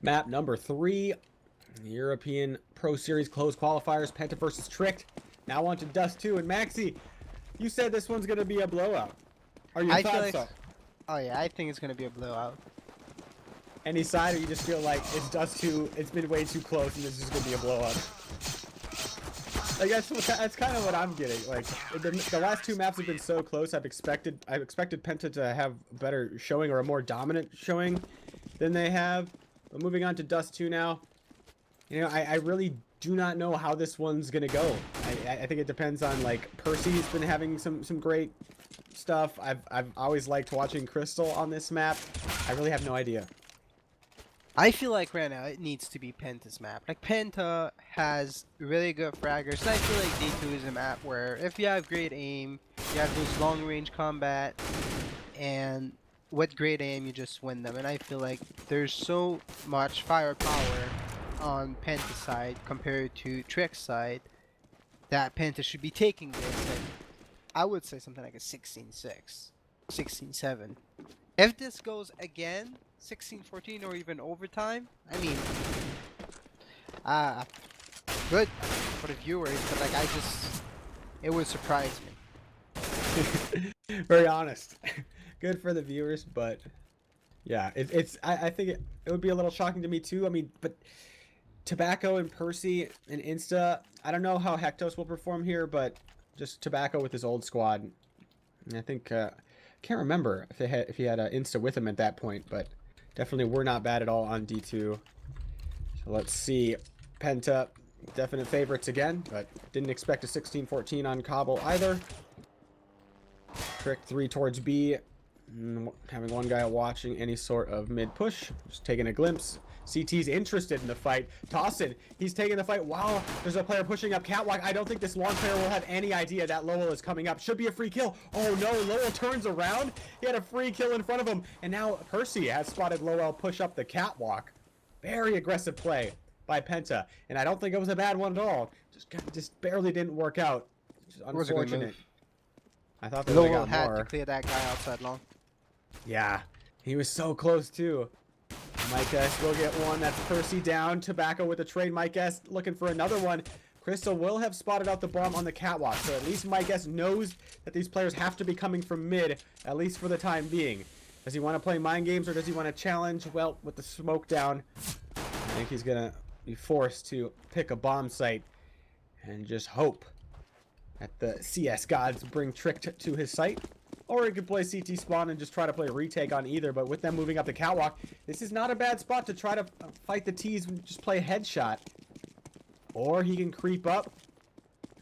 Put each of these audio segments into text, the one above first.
Map number 3, European Pro Series closed qualifiers, Penta versus Tricked. Now on to Dust 2, and Maxi, you said this one's gonna be a blowout. Are you thought so? Oh yeah, I think it's gonna be a blowout. Any side, or you just feel like it's Dust 2, it's been way too close, and this is gonna be a blowout? Like that's kind of what I'm getting. Like the last 2 maps have been so close. I've expected Penta to have a better showing or a more dominant showing than they have. But moving on to Dust 2 now. You know, I really do not know how this one's gonna go. I think it depends on, like, Percy's been having some great stuff. I've always liked watching Crystal on this map. I really have no idea. I feel like right now it needs to be Penta's map. Like, Penta has really good fraggers, and I feel like D2 is a map where if you have great aim, you have those long range combat, and with great aim you just win them. And I feel like there's so much firepower on Penta's side compared to Trick's side that Penta should be taking this. And I would say something like a 16-6, 16-7. If this goes again 16-14 or even overtime, I mean, good for the viewers, but like it would surprise me. Very honest. Good for the viewers, but yeah, I think it would be a little shocking to me too. I mean, but Tobacco and Percy and Insta, I don't know how Hectos will perform here, but just Tobacco with his old squad. And I think can't remember if he had Insta with him at that point, but definitely we're not bad at all on D2. So let's see. Penta, definite favorites again, but didn't expect a 16-14 on Cobble either. Trick 3 towards B. Having one guy watching any sort of mid push, just taking a glimpse. CT's interested in the fight. Tossin, he's taking the fight. Wow, there's a player pushing up catwalk. I don't think this long player will have any idea that Lowell is coming up. Should be a free kill. Oh no, Lowell turns around. He had a free kill in front of him. And now Percy has spotted Lowell push up the catwalk. Very aggressive play by Penta. And I don't think it was a bad one at all. Just barely didn't work out. Just unfortunate. I thought they Lowell had to clear that guy outside long. Yeah, he was so close too. Mike S will get one. That's Percy down. Tobacco with a trade. Mike S looking for another one. Crystal will have spotted out the bomb on the catwalk, so at least Mike S knows that these players have to be coming from mid, at least for the time being. Does he want to play mind games or does he want to challenge? Well, with the smoke down, I think he's gonna be forced to pick a bomb site and just hope that the CS gods bring Trick to his site. Or he could play CT spawn and just try to play a retake on either. But with them moving up the catwalk, this is not a bad spot to try to fight the T's and just play a headshot. Or he can creep up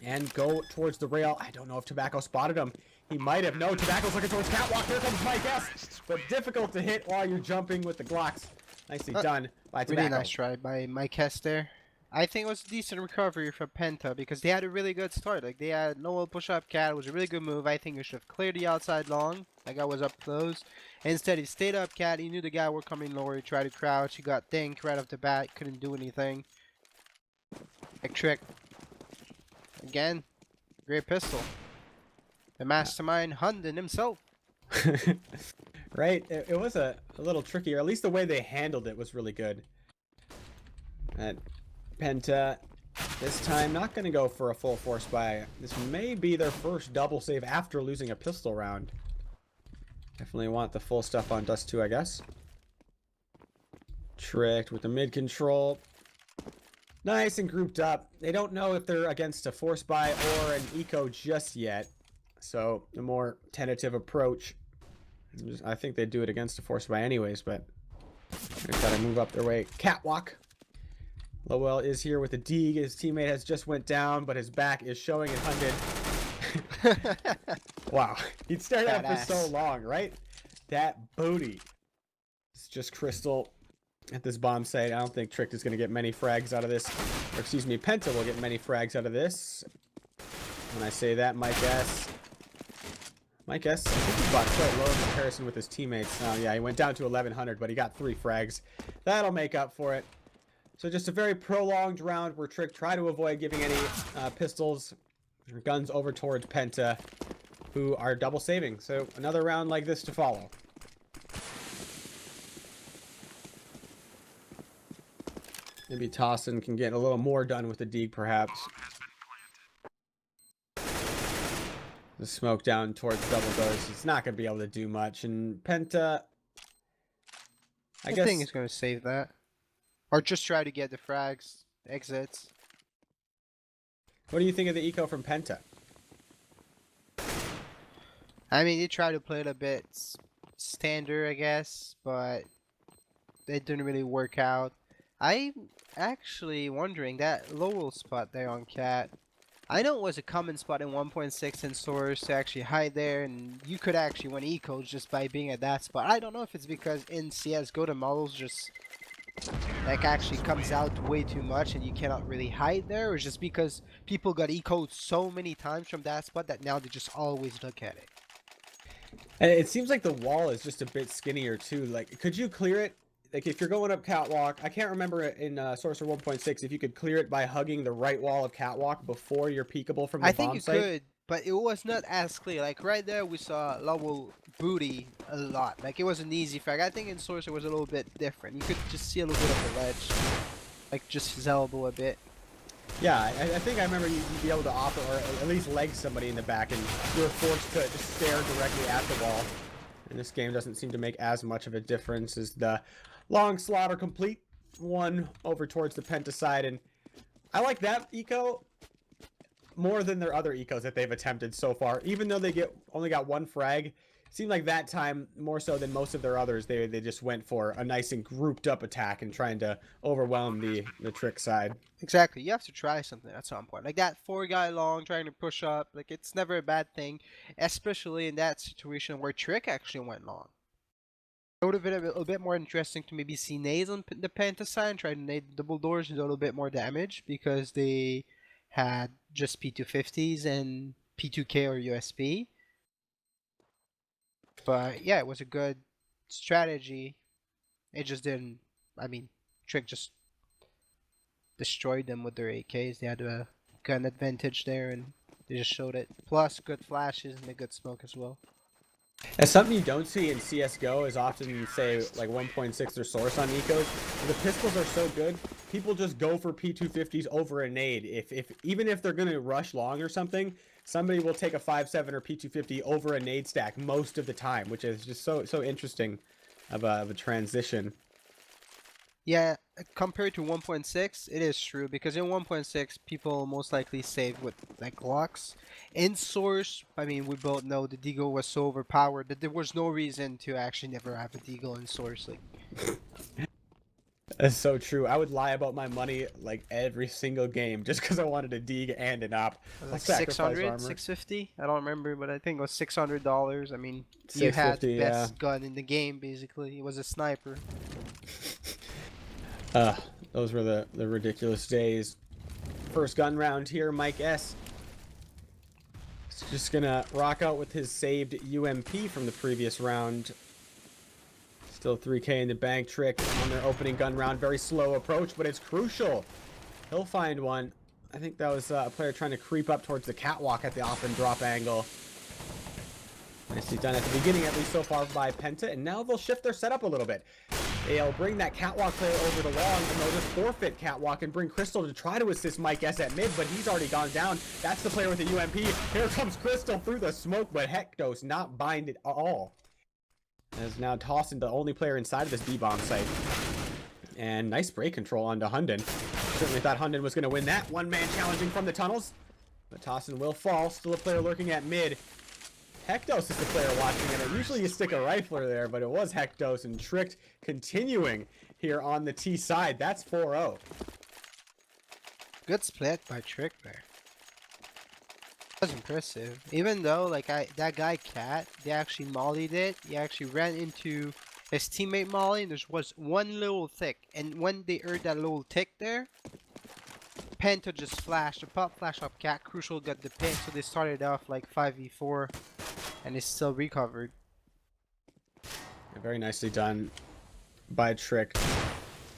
and go towards the rail. I don't know if Tobacco spotted him. He might have. No, Tobacco's looking towards catwalk. Here comes Mike S. But difficult to hit while you're jumping with the Glocks. Nicely done by Tobacco. Really nice try by Mike S there. I think it was a decent recovery for Penta because they had a really good start. Like, they had Noel push up cat. It was a really good move. I think he should have cleared the outside long. That guy was up close. Instead, he stayed up cat. He knew the guy were coming lower. He tried to crouch. He got dinked right off the bat. Couldn't do anything. Like Trick. Again, great pistol. The mastermind Hunden himself. Right? It was a little trickier. At least the way they handled it was really good. And Penta, this time not going to go for a full force buy. This may be their first double save after losing a pistol round. Definitely want the full stuff on Dust 2, I guess. Tricked with the mid control. Nice and grouped up. They don't know if they're against a force buy or an eco just yet. So the more tentative approach. I think they do it against a force buy anyways, but they've got to move up their way. Catwalk. Lowell is here with a dig. His teammate has just went down, but his back is showing and hunted. Wow. He'd stared at it for so long, right? That booty. It's just Crystal at this bomb site. I don't think Trick is going to get many frags out of this. Or excuse me, Penta will get many frags out of this. When I say that, Mike S. I think he bought quite low in comparison with his teammates. Oh, yeah, he went down to 1100, but he got 3 frags. That'll make up for it. So just a very prolonged round where Trick tried to avoid giving any pistols or guns over towards Penta, who are double saving. So another round like this to follow. Maybe Tossin can get a little more done with the Deeg, perhaps. The smoke down towards double doors. It's not going to be able to do much. And Penta, I think guess... he's gonna save that. Or just try to get the frags, exits. What do you think of the eco from Penta? I mean, they tried to play it a bit standard, I guess, but it didn't really work out. I'm actually wondering that Lowell spot there on Cat. I know it was a common spot in 1.6 in Source to actually hide there, and you could actually win ecos just by being at that spot. I don't know if it's because in CSGO the models just like actually comes out way too much and you cannot really hide there, or just because people got ecoed so many times from that spot that now they just always look at it. And it seems like the wall is just a bit skinnier too. Like, could you clear it? Like, if you're going up Catwalk, I can't remember in Sorcerer 1.6 if you could clear it by hugging the right wall of Catwalk before you're peekable from the I think bomb you site. could, but it was not as clear. Like right there, we saw Lowell booty a lot. Like it was an easy frag. I think in Source it was a little bit different. You could just see a little bit of the ledge, like just his elbow a bit. Yeah, I think I remember you'd be able to offer or at least leg somebody in the back, and you were forced to just stare directly at the wall. And this game doesn't seem to make as much of a difference as the long slaughter complete one over towards the Penta side. And I like that eco more than their other ecos that they've attempted so far. Even though they only got one frag, it seemed like that time more so than most of their others, they just went for a nice and grouped up attack and trying to overwhelm the trick side. Exactly. You have to try something at some point. Like that 4-guy long trying to push up. Like it's never a bad thing, especially in that situation where Trick actually went long. It would have been a little bit more interesting to maybe see nades on the Penta side and try to nade double doors and do a little bit more damage because they had just P250s and P2K or USB. But yeah, it was a good strategy. It just didn't. I mean, Trick just destroyed them with their AKs. They had a gun advantage there, and they just showed it. Plus, good flashes and a good smoke as well. As something you don't see in CSGO is often, say, like 1.6 or Source on ecos. The pistols are so good, people just go for P250s over a nade. Even if they're going to rush long or something, somebody will take a 5.7 or P250 over a nade stack most of the time, which is just so interesting of a transition. Yeah, compared to 1.6, it is true because in 1.6, people most likely save with like Glocks. In Source, I mean, we both know the Deagle was so overpowered that there was no reason to actually never have a Deagle in Source. Like, That's so true. I would lie about my money like every single game just because I wanted a Deeg and an op. like Sacrifice 600, armor. 650? I don't remember, but I think it was $600. I mean, you 650, had the yeah. best gun in the game, basically. It was a sniper. Those were the ridiculous days. First gun round here, Mike S. Is just gonna rock out with his saved UMP from the previous round. Still 3K in the bank. Trick on their opening gun round. Very slow approach, but it's crucial. He'll find one. I think that was a player trying to creep up towards the catwalk at the off and drop angle. Nicely done at the beginning, at least so far by Penta, and now they'll shift their setup a little bit. They'll bring that catwalk player over to long, and they'll just forfeit catwalk and bring Crystal to try to assist Mike S at mid, but he's already gone down. That's the player with the UMP. Here comes Crystal through the smoke, but Hectos not bind it at all. As now Tossin, the only player inside of this B-bomb site. And nice break control onto Hunden. Certainly thought Hunden was going to win that. One man challenging from the tunnels. But Tossin will fall. Still a player lurking at mid. Hectos is the player watching it. Usually you stick a rifler there, but it was Hectos and Tricked continuing here on the T side. That's 4-0. Good split by Trick there. That was impressive. Even though, like, that guy Cat, they actually mollied it. He actually ran into his teammate Molly, and there was one little tick. And when they heard that little tick there, Penta just flashed. A pop flash up Cat. Crucial got the pin, so they started off like 5v4, and they still recovered. Very nicely done by Trick.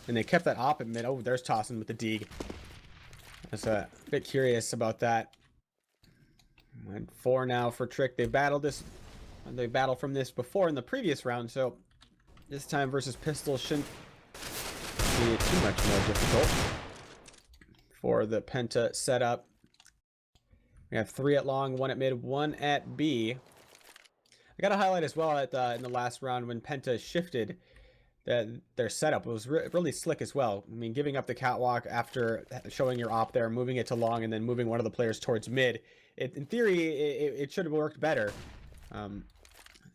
And they kept that op at mid. Oh, there's Tossin with the Deeg. I was a bit curious about that. And 4 now for Trick. They battled from this before in the previous round, so this time versus Pistol shouldn't see it too much more difficult for the Penta setup. We have 3 at long, 1 at mid, 1 at B. I got to highlight as well at in the last round when Penta shifted their setup was really slick as well. I mean, giving up the catwalk after showing your op there, moving it to long, and then moving one of the players towards mid. In theory, it should have worked better than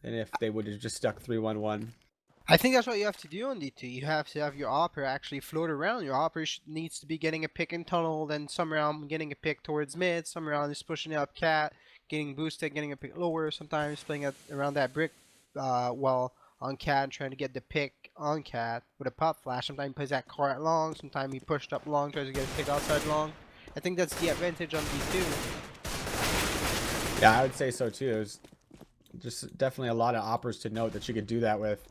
if they would have just stuck 3-1-1. I think that's what you have to do on D2. You have to have your opera actually float around. Your opera needs to be getting a pick in tunnel, then some round getting a pick towards mid, some round is pushing up cat, getting boosted, getting a pick lower, sometimes playing around that brick while on cat, trying to get the pick on cat with a pop flash. Sometimes he plays that car at long, sometimes he pushed up long, tries to get a pick outside long. I think that's the advantage on D2. Yeah, I would say so too. There's just definitely a lot of operas to note that you could do that with.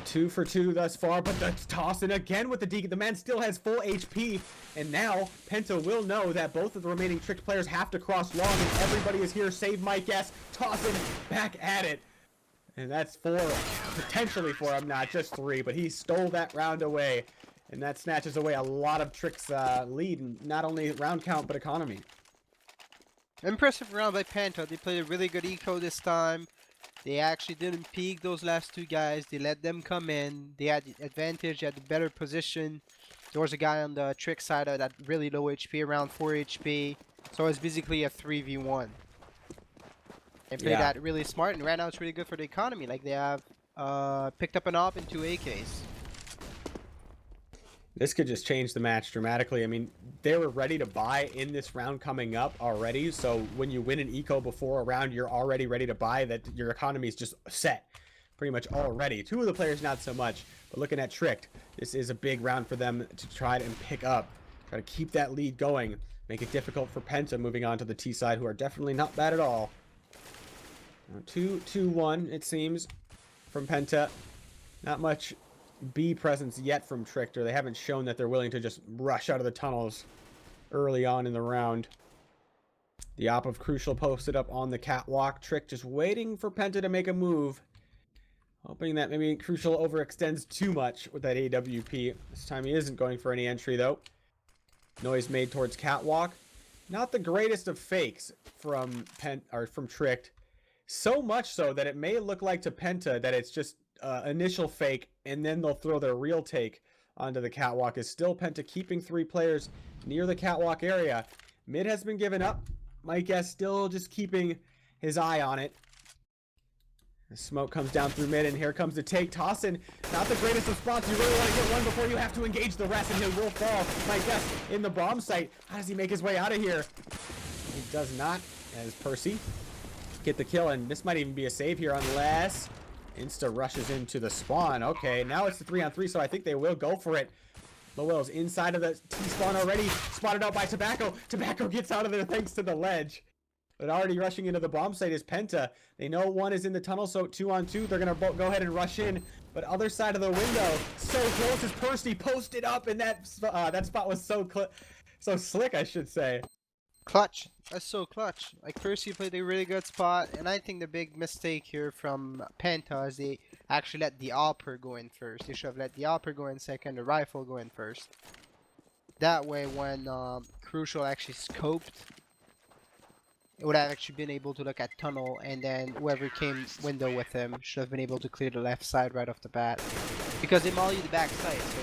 2 for 2 thus far, but that's tossing again with the D. The man still has full HP, and now Penta will know that both of the remaining tricked players have to cross long, and everybody is here. Save my guess. Tossing back at it. And that's 4, potentially 4, I'm not, just 3, but he stole that round away. And that snatches away a lot of Trick's lead, in not only round count, but economy. Impressive round by Penta. They played a really good eco this time. They actually didn't peek those last 2 guys. They let them come in. They had the advantage, they had the better position. There was a guy on the Trick side of that really low HP, around 4 HP. So it's basically a 3v1. They played that really smart, and right now it's really good for the economy. Like, they have picked up an op and 2 AKs. This could just change the match dramatically. I mean, they were ready to buy in this round coming up already. So when you win an eco before a round, you're already ready to buy. That your economy is just set pretty much already. 2 of the players, not so much. But looking at Tricked, this is a big round for them to try and pick up. Try to keep that lead going. Make it difficult for Penta moving on to the T side, who are definitely not bad at all. 2-2-1, it seems, from Penta. Not much B presence yet from Tricked, or they haven't shown that they're willing to just rush out of the tunnels early on in the round. The op of Crucial posted up on the catwalk. Tricked just waiting for Penta to make a move. Hoping that maybe Crucial overextends too much with that AWP. This time he isn't going for any entry though. Noise made towards catwalk. Not the greatest of fakes from Tricked. So much so that it may look like to Penta that it's just initial fake, and then they'll throw their real take onto the catwalk. Is still Penta keeping 3 players near the catwalk area. Mid has been given up. My guess still just keeping his eye on it. The smoke comes down through mid, and here comes the take. Tossin, not the greatest of spots. You really want to get one before you have to engage the rest, and he will fall. My guess in the bomb site. How does he make his way out of here? He does not, as Percy get the kill, and this might even be a save here unless Insta rushes into the spawn. Okay, now it's the 3-on-3, so I think they will go for it. Lowell's inside of the T-spawn already, spotted out by Tobacco. Tobacco gets out of there thanks to the ledge. But already rushing into the bomb site is Penta. They know one is in the tunnel, so 2-on-2. They're going to go ahead and rush in. But other side of the window, so close as Percy posted up, and that spot was so slick, I should say. Clutch. That's so clutch. Like, Percy played a really good spot, and I think the big mistake here from Penta is they actually let the Alper go in first. They should have let the Alper go in second, the Rifle go in first. That way, when Crucial actually scoped, it would have actually been able to look at tunnel, and then whoever came window with him should have been able to clear the left side right off the bat. Because they molly the back side, so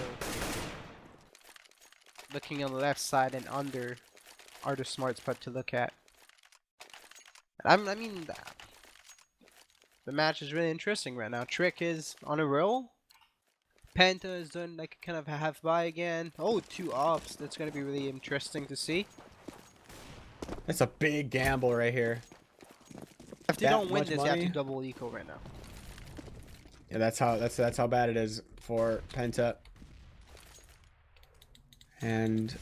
looking on the left side and under are the smart spot to look at. I mean, the match is really interesting right now. Trick is on a roll. Penta is doing like kind of a half buy again. Oh, 2 ops. That's going to be really interesting to see. That's a big gamble right here. If they don't win this, you have to double eco right now. Yeah, that's how bad it is for Penta. And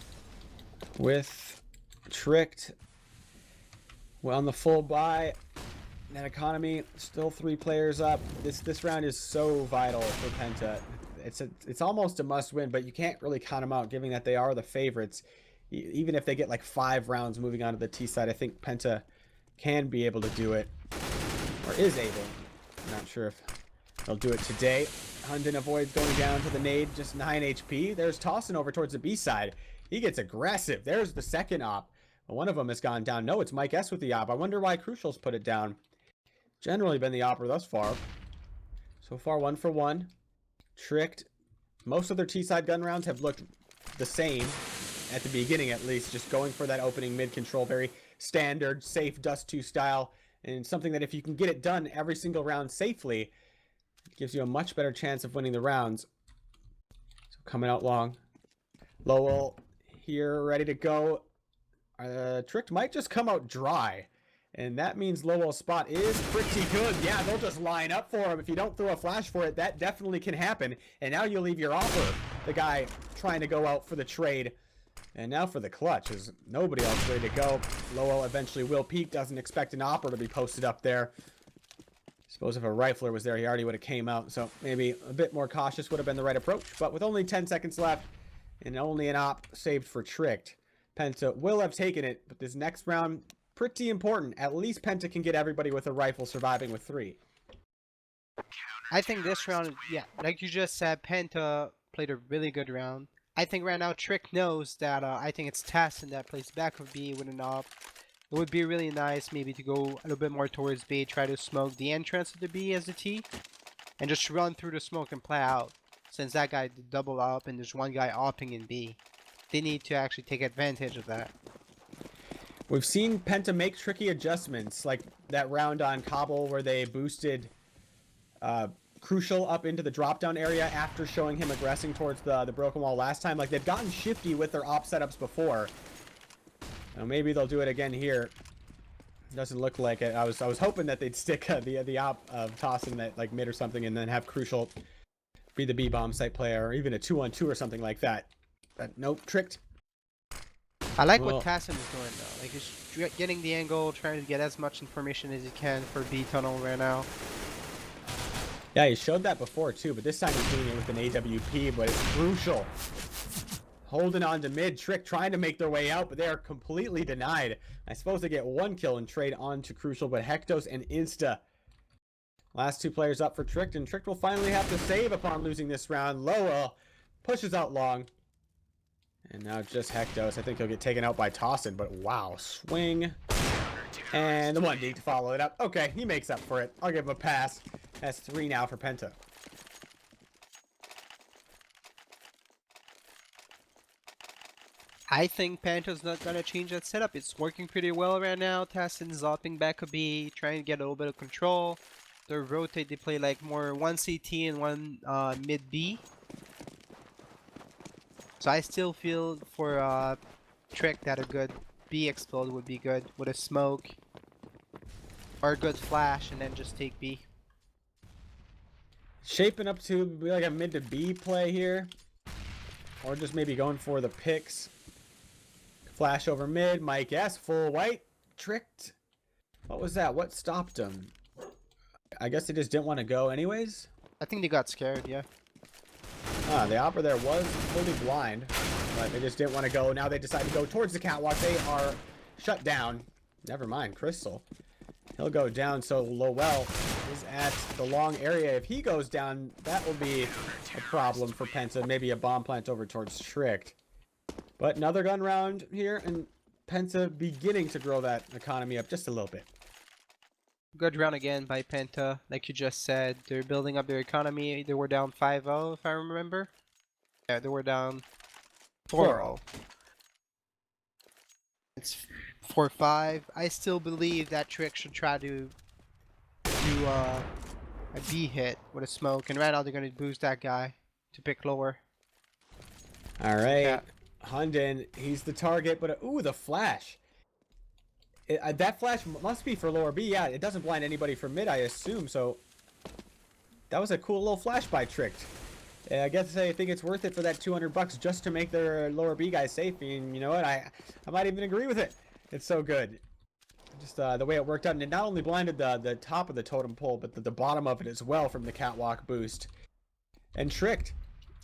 with Tricked, well, on the full buy, that economy still 3 players up. This round is so vital for Penta. It's almost a must win, but you can't really count them out, given that they are the favorites. Even if they get like 5 rounds moving on to the T side, I think Penta can be able to do it, or is able. I'm not sure if They'll do it today. Hunden avoids going down to the nade, just 9 HP. There's Tossin over towards the B side. He gets aggressive. There's the second op. One of them has gone down. No, it's Mike S with the op. I wonder why Crucial's put it down. Generally been the opper thus far. So far, 1 for 1. Tricked. Most of their T-side gun rounds have looked the same, at the beginning at least, just going for that opening mid control, very standard, safe Dust 2 style, and something that if you can get it done every single round safely, it gives you a much better chance of winning the rounds. So coming out long. Lowell here, ready to go. Tricked might just come out dry. And that means Lowell's spot is pretty good. Yeah, they'll just line up for him. If you don't throw a flash for it, that definitely can happen. And now you leave your offer, the guy trying to go out for the trade. And now for the clutch, is nobody else ready to go. Lowell eventually will peek, doesn't expect an opera to be posted up there. Suppose if a rifler was there, he already would have came out. So maybe a bit more cautious would have been the right approach. But with only 10 seconds left and only an op saved for Tricked, Penta will have taken it. But this next round, pretty important. At least Penta can get everybody with a rifle surviving with 3. I think this round, yeah, like you just said, Penta played a really good round. I think right now Trick knows that I think it's Tassin that plays back of B with an op. It would be really nice maybe to go a little bit more towards B, try to smoke the entrance of the B as a T, and just run through the smoke and play out. Since that guy did double up and there's one guy opping in B, they need to actually take advantage of that. We've seen Penta make tricky adjustments, like that round on Cobble where they boosted Crucial up into the drop-down area after showing him aggressing towards the broken wall last time. Like, they've gotten shifty with their op setups before. Now, maybe they'll do it again here. Doesn't look like it. I was hoping that they'd stick the op of tossing that like mid or something, and then have Crucial be the B-bomb site player, or even a 2-on-2 or something like that. But nope, Tricked. I like what Tassin is doing though. Like, he's getting the angle, trying to get as much information as he can for B tunnel right now. Yeah, he showed that before too, but this time he's doing it with an AWP, but it's Crucial. Holding on to mid, Trick trying to make their way out, but they are completely denied. I suppose they get 1 kill and trade on to Crucial, but Hectos and Insta. Last 2 players up for Trick, and Trick will finally have to save upon losing this round. Lowell pushes out long. And now just Hectos. I think he'll get taken out by Tossin, but wow, swing. And the 1D to follow it up. Okay, he makes up for it. I'll give him a pass. That's 3 now for Penta. I think Penta's not gonna change that setup. It's working pretty well right now. Tassin's zopping back a B, trying to get a little bit of control. They rotate, they play like more 1 CT and 1 mid B. So I still feel for Trick that a good B explode would be good with a smoke or a good flash and then just take B. Shaping up to be like a mid to B play here, or just maybe going for the picks. Flash over mid, Mike S, full white, Tricked. What was that? What stopped him? I guess they just didn't want to go anyways? I think they got scared, yeah. The opera there was fully blind, but they just didn't want to go. Now they decide to go towards the catwalk. They are shut down. Never mind, Crystal. He'll go down, so Lowell is at the long area. If he goes down, that will be a problem for Penta. Maybe a bomb plant over towards Tricked. But another gun round here, and Penta beginning to grow that economy up just a little bit. Good round again by Penta. Like you just said, they're building up their economy. They were down 5-0, if I remember. Yeah, they were down 4-0. It's 4-5. I still believe that Trick should try to do a B hit with a smoke. And right now they're going to boost that guy to pick lower. All right. Yeah. Hunden, he's the target, but ooh, the flash. That flash must be for lower B. Yeah, it doesn't blind anybody from mid, I assume. So that was a cool little flash by Tricked. I guess I think it's worth it for that $200 just to make their lower B guys safe. And you know what? I might even agree with it. It's so good. Just the way it worked out. And it not only blinded the top of the totem pole, but the bottom of it as well from the catwalk boost. And Tricked.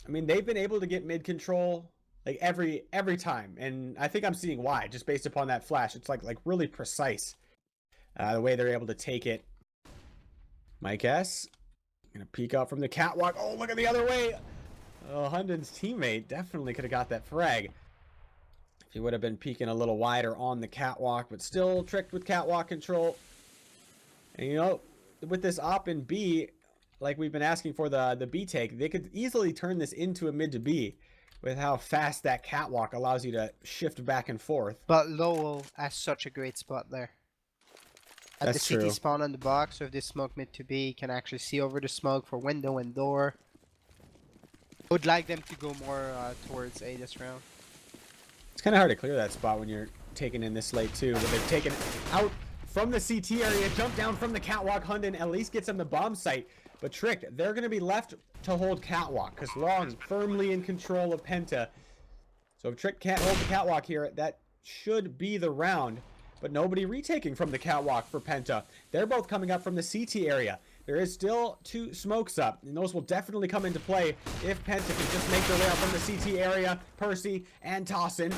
I mean, they've been able to get mid control like every time, and I think I'm seeing why, just based upon that flash. It's like really precise, the way they're able to take it. Mike S Gonna peek out from the catwalk. Oh, look at the other way. Oh, Hunden's teammate definitely could have got that frag if he would have been peeking a little wider on the catwalk, but still tricked with catwalk control. And you know, with this op in B, like we've been asking for the B take, they could easily turn this into a mid to B with how fast that catwalk allows you to shift back and forth. But Lowell has such a great spot there. At That's the CT true. spawn on the box, so if they smoke mid to B, you can actually see over the smoke for window and door. Would like them to go more towards A this round. It's kind of hard to clear that spot when you're taking in this late too, but they've taken out from the CT area, jump down from the catwalk. Hunden at least gets on the bomb site, but tricked. They're going to be left to hold catwalk because Long firmly in control of Penta. So if Trick can't hold the catwalk here, that should be the round, but nobody retaking from the catwalk for Penta. They're both coming up from the CT area. There is still 2 smokes up, and those will definitely come into play if Penta can just make their way out from the CT area. Percy and Tossin.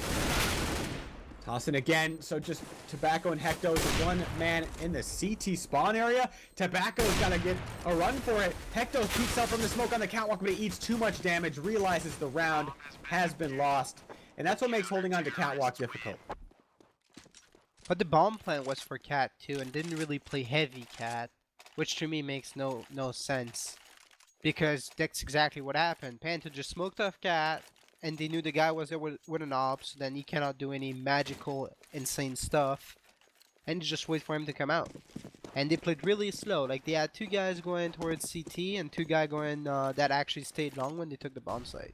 Tossin again, so just Tobacco and Hecto's one man in the CT spawn area. Tobacco's got to get a run for it. Hecto peeks out from the smoke on the catwalk, but he eats too much damage, realizes the round has been lost. And that's what makes holding on to catwalk difficult. But the bomb plan was for Cat too, and didn't really play heavy Cat, which to me makes no sense. Because that's exactly what happened. Panta just smoked off Cat, and they knew the guy was there with an op, so then he cannot do any magical, insane stuff. And just wait for him to come out. And they played really slow. Like, they had 2 guys going towards CT, and 2 guys going that actually stayed long when they took the bomb site.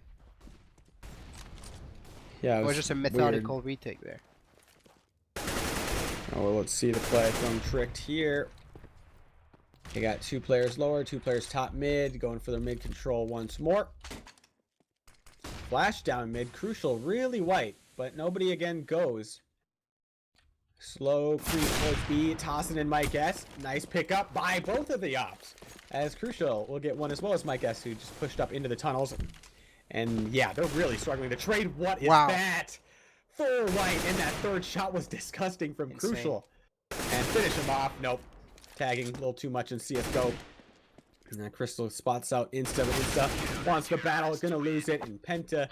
Yeah, It was just a methodical weird retake there. Oh, well, let's see the play from Tricked here. They got 2 players lower, 2 players top mid, going for their mid control once more. Flash down mid, crucial, really white, but nobody again goes. Slow creep towards B, Tossin and Mike S. Nice pickup by both of the ops. As Crucial will get one as well as Mike S, who just pushed up into the tunnels. And yeah, they're really struggling to trade. What is that? Full white, and that 3rd shot was disgusting from Insane. Crucial. And finish him off. Nope. Tagging a little too much in CSGO. And that Crystal spots out Insta, but Insta wants the battle, is going to lose it. And Penta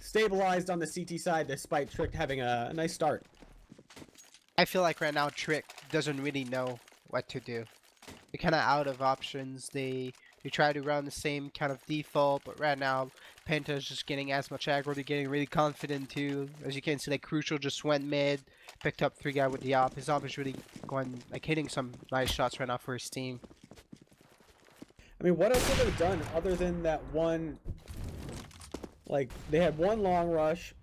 stabilized on the CT side despite Trick having a nice start. I feel like right now Trick doesn't really know what to do. They're kind of out of options. They try to run the same kind of default, but right now Penta is just getting as much aggro. They're getting really confident too. As you can see, like Crucial just went mid, picked up 3 guys with the op. His op is really going, like, hitting some nice shots right now for his team. I mean, what else would they have done other than that one? Like, they had one long rush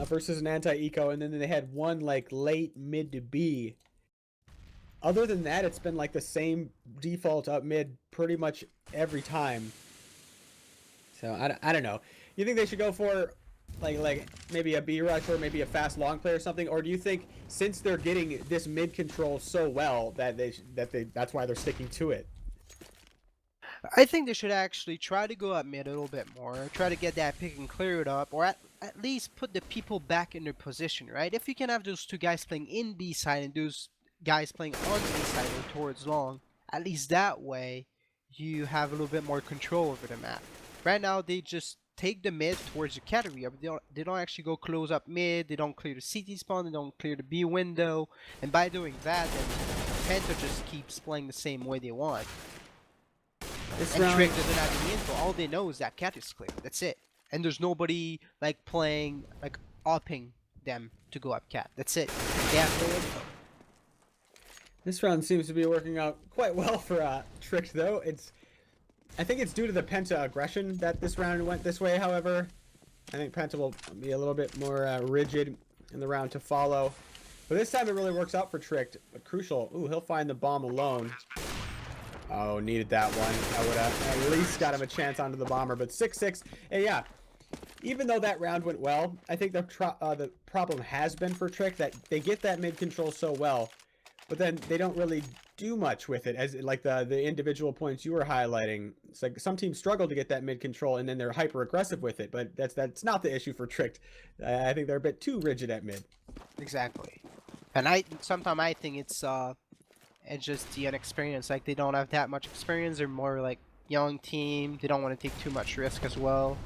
versus an anti-eco, and then they had one, like, late mid to B. Other than that, it's been, like, the same default up mid pretty much every time. So, I don't know. You think they should go for, like maybe a B rush or maybe a fast long play or something? Or do you think, since they're getting this mid control so well, that that's why they're sticking to it? I think they should actually try to go up mid a little bit more, try to get that pick and clear it up, or at least put the people back in their position, right? If you can have those 2 guys playing in B side and those guys playing on B side or towards long, at least that way you have a little bit more control over the map. Right now they just take the mid towards the cat area, but they don't actually go close up mid, they don't clear the CT spawn, they don't clear the B window, and by doing that, then Penta just keeps playing the same way they want. And Trick doesn't have any info. All they know is that cat is clear. That's it. And there's nobody like playing, like opping them to go up cat. That's it. They have no info. This round seems to be working out quite well for Trick, though. I think it's due to the Penta aggression that this round went this way. However, I think Penta will be a little bit more rigid in the round to follow. But this time it really works out for Trick. But Crucial, ooh, he'll find the bomb alone. Oh, needed that one. I would have at least got him a chance onto the bomber, but 6-6. And yeah, even though that round went well, I think the problem has been for Trick that they get that mid control so well, but then they don't really do much with it. As like the individual points you were highlighting, it's like some teams struggle to get that mid control, and then they're hyper aggressive with it. But that's not the issue for Trick. I think they're a bit too rigid at mid. Exactly. And sometimes I think it's it's just the inexperience. Like, they don't have that much experience. They're more like young team. They don't want to take too much risk as well.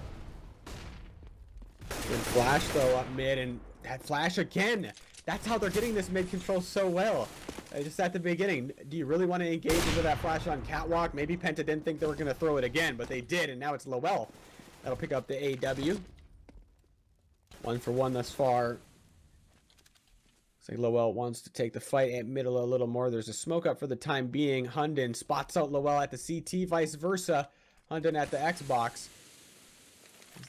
Good flash though up mid, and that flash again. That's how they're getting this mid control so well. Just at the beginning, do you really want to engage into that flash on catwalk? Maybe Penta didn't think they were going to throw it again, but they did, and now it's Lowell. That'll pick up the AW. 1 for 1 thus far. Looks like Lowell wants to take the fight at middle a little more. There's a smoke up for the time being. Hunden spots out Lowell at the CT, vice versa. Hunden at the Xbox.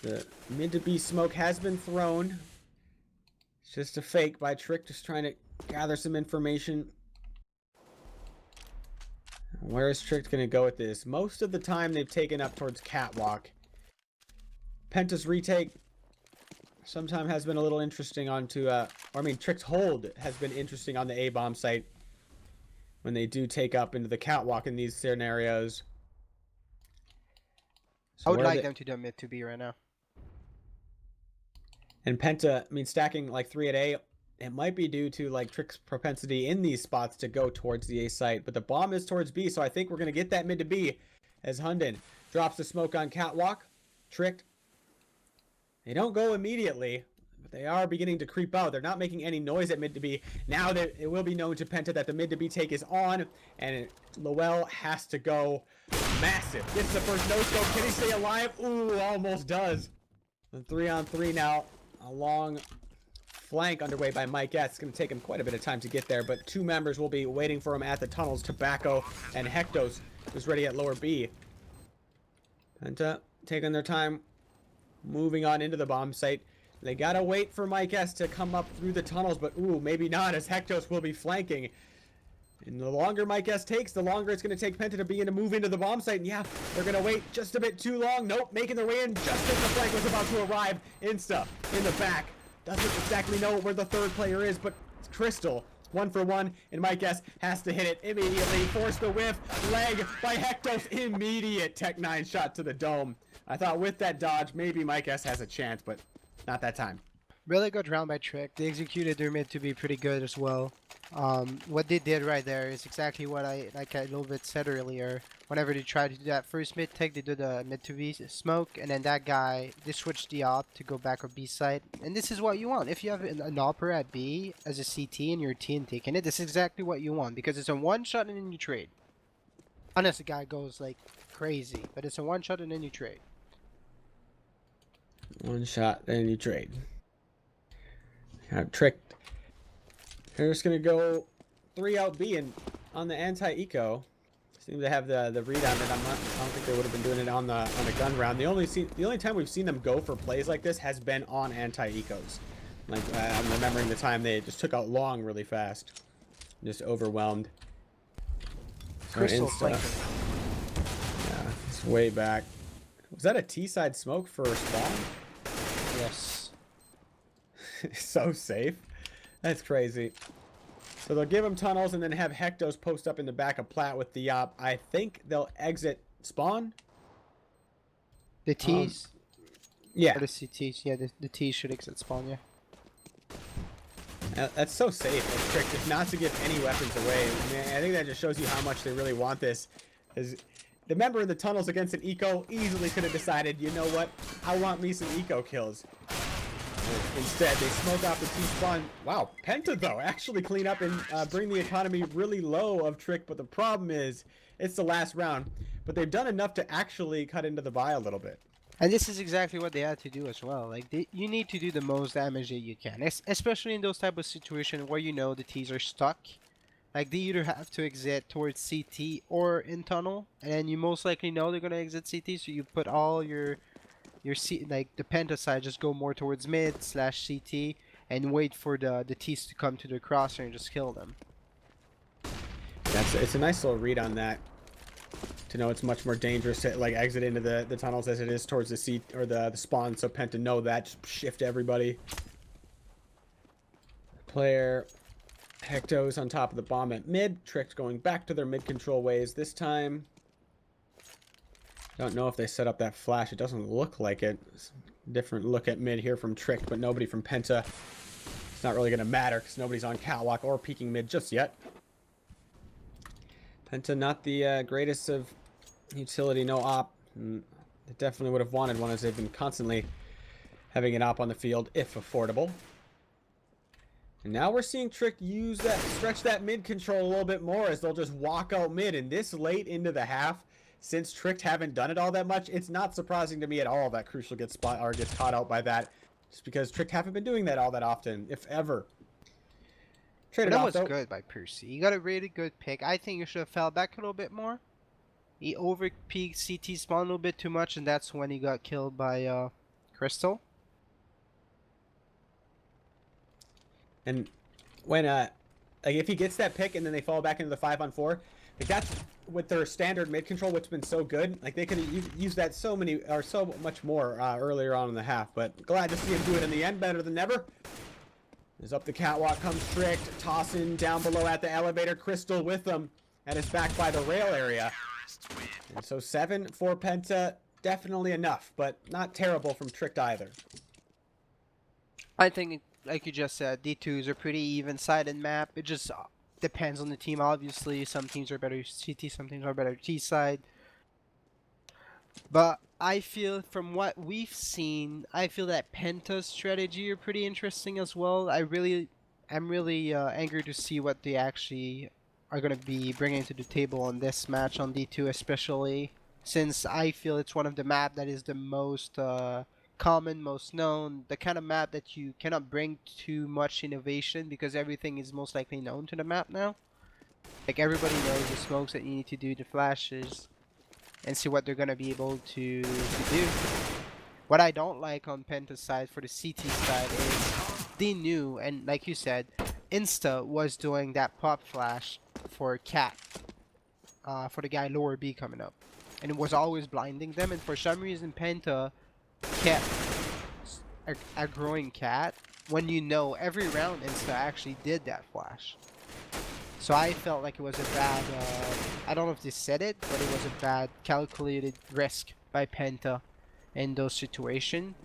The mid to B smoke has been thrown. It's just a fake by Trick, just trying to gather some information. Where is Trick going to go with this? Most of the time they've taken up towards catwalk. Penta's retake sometimes has been a little interesting onto, Trick's hold has been interesting on the A-bomb site when they do take up into the catwalk in these scenarios. So I would like them to do mid to B right now. And Penta, stacking like 3 at A, it might be due to like Trick's propensity in these spots to go towards the A site, but the bomb is towards B, so I think we're going to get that mid to B as Hunden drops the smoke on catwalk. Tricked. They don't go immediately, but they are beginning to creep out. They're not making any noise at mid to B. Now that it will be known to Penta that the mid to B take is on, and Lowell has to go massive. Gets the first no-scope. Can he stay alive? Ooh, almost does. And 3-on-3 now. A long flank underway by Mike S. It's going to take him quite a bit of time to get there, but 2 members will be waiting for him at the tunnels. Tobacco and Hectos, who's ready at lower B. Penta taking their time, moving on into the bomb site. They got to wait for Mike S. to come up through the tunnels, but ooh, maybe not, as Hectos will be flanking. And the longer Mike S takes, the longer it's going to take Penta to begin to move into the bomb site. And yeah, they're going to wait just a bit too long. Nope, making their way in just as the flank was about to arrive. Insta in the back. Doesn't exactly know where the third player is, but it's Crystal. 1 for 1, and Mike S has to hit it immediately. Force the whiff. Leg by Hectos. Immediate Tech 9 shot to the dome. I thought with that dodge, maybe Mike S has a chance, but not that time. Really good round by Trick. They executed their mid to be pretty good as well. What they did right there is exactly what I a little bit said earlier. Whenever they tried to do that first mid take, they do the mid to B smoke, and then that guy, they switched the op to go back or B side. And this is what you want. If you have an opper at B as a CT and your team taking it, this is exactly what you want, because it's a one shot and then you trade. Unless the guy goes like crazy, but it's a one shot and then you trade. One shot, then you trade. Tricked. They're just gonna go 3 out B, and on the anti-eco, seem to have the read on it. I don't think they would have been doing it on the gun round. The only time we've seen them go for plays like this has been on anti-ecos. Like I'm remembering the time they just took out long really fast, just overwhelmed. Crystal flanking. Yeah, it's way back. Was that a T-side smoke for spawn? Yes. So safe. That's crazy. So they'll give him tunnels and then have Hectos post up in the back of Plat with the op. I think they'll exit spawn. The T's? Yeah. Or the CTs. Yeah, the T's should exit spawn, yeah. That's so safe. It's Trick, just not to give any weapons away. I think that just shows you how much they really want this. Is the member in the tunnels against an eco easily could have decided, you know what, I want me some eco kills. Instead, they smoke off the T-spawn. Wow, Penta, though, actually clean up and bring the economy really low of Trick, but the problem is, it's the last round. But they've done enough to actually cut into the buy a little bit. And this is exactly what they had to do as well. Like, you need to do the most damage that you can, especially in those type of situations where you know the T's are stuck. Like, they either have to exit towards CT or in tunnel, and then you most likely know they're gonna exit CT, so you put all your like the Penta side, just go more towards mid / CT and wait for the T's to come to the crosser and just kill them. It's a nice little read on that. To know it's much more dangerous to like exit into the tunnels as it is towards the seat or the spawn, so Penta know that. Just shift everybody. Player Hectos on top of the bomb at mid. Trick's going back to their mid control ways this time. Don't know if they set up that flash. It doesn't look like it. It's a different look at mid here from Trick, but nobody from Penta. It's not really going to matter because nobody's on catwalk or peeking mid just yet. Penta not the greatest of utility, no op. They definitely would have wanted one, as they've been constantly having an op on the field if affordable. And now we're seeing Trick stretch that mid control a little bit more, as they'll just walk out mid. And this late into the half, since Trick haven't done it all that much, it's not surprising to me at all that Crucial gets caught out by that, just because Trick haven't been doing that all that often, if ever. But that was good by Percy. He got a really good pick. I think you should have fell back a little bit more. He over-peaked CT spawn a little bit too much, and that's when he got killed by Crystal. And when like if he gets that pick and then they fall back into the 5-on-4, like that's with their standard mid control, which has been so good. Like they could have used that so much more earlier on in the half. But glad to see him do it in the end, better than never. As up the catwalk comes Trick, tossing down below at the elevator. Crystal with them, and it's back by the rail area. And so 7 for Penta, definitely enough, but not terrible from Trick either. I think, like you just said, D2s are pretty even-sided map. It just depends on the team, obviously. Some teams are better CT, some teams are better T-side. But I feel, from what we've seen, I feel that Penta's strategy are pretty interesting as well. I'm really angry to see what they actually are going to be bringing to the table on this match on D2, especially since I feel it's one of the map that is the most common, most known, the kind of map that you cannot bring too much innovation because everything is most likely known to the map now. Like everybody knows the smokes that you need to do, the flashes, and see what they're gonna be able to do. What I don't like on Penta's side for the CT side is they knew, and like you said, Insta was doing that pop flash for Cat, for the guy lower B coming up, and it was always blinding them. And for some reason, Penta kept aggroing Cat when you know every round Insta actually did that flash. So I felt like it was a bad, I don't know if they said it, but it was a bad calculated risk by Penta in those situations.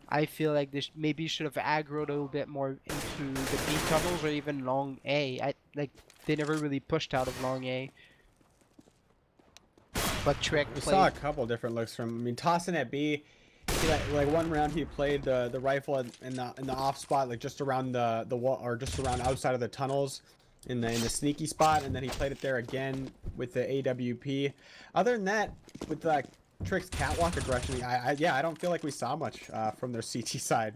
I feel like they maybe should have aggroed a little bit more into the B tunnels or even long A. They never really pushed out of long A. But Trick We played. saw a couple different looks from. I mean, tossing at B. Like one round he played the rifle in the off spot, like just around the wall or just around outside of the tunnels. In the sneaky spot, and then he played it there again with the AWP. Other than that, with the Trick's catwalk aggression, I don't feel like we saw much from their CT side.